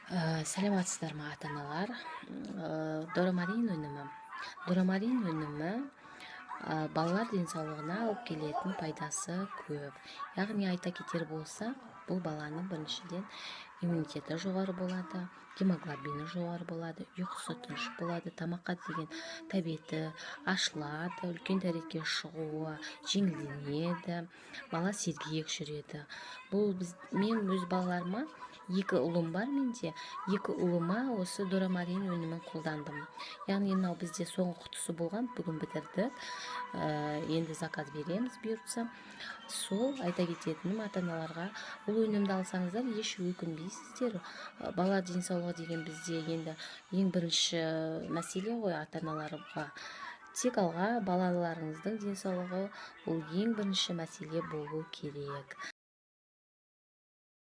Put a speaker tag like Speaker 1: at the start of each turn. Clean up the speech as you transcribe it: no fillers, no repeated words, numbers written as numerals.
Speaker 1: Саламатсыздар ма ата-аналар? Доромарин өнімі. Доромарин өнімі балалар денсаулығына алып келетін пайдасы көп. Яғни айта кетер болса, бұл баланың біріншіден иммунитеті жоғары болады, гемоглобині жоғары болады, ұйқысы тыныш болады, тамаққа деген тәбеті ашылады, үлкен дәретке шығуы жеңілденеді, бала сергек жүреді. Мен өз балаларыма, екі ұлым бар менде, екі ұлыма осы дорамарин өнімін қолдандым. Яғни мынау бізде соңғы құтысы болған, бүгін бітірдік. Енді заказ береміз бұйыртса. Сол айта кететінім ата-аналарға, бұл өнімді алсаңыздар еш өкінбейсіздер. Бала денсаулығы деген бізде енді ең бірінші мәселе ғой ата-аналарға. Тек алға балаларыңыздың денсаулығы ол ең бірінші мәселе болу керек.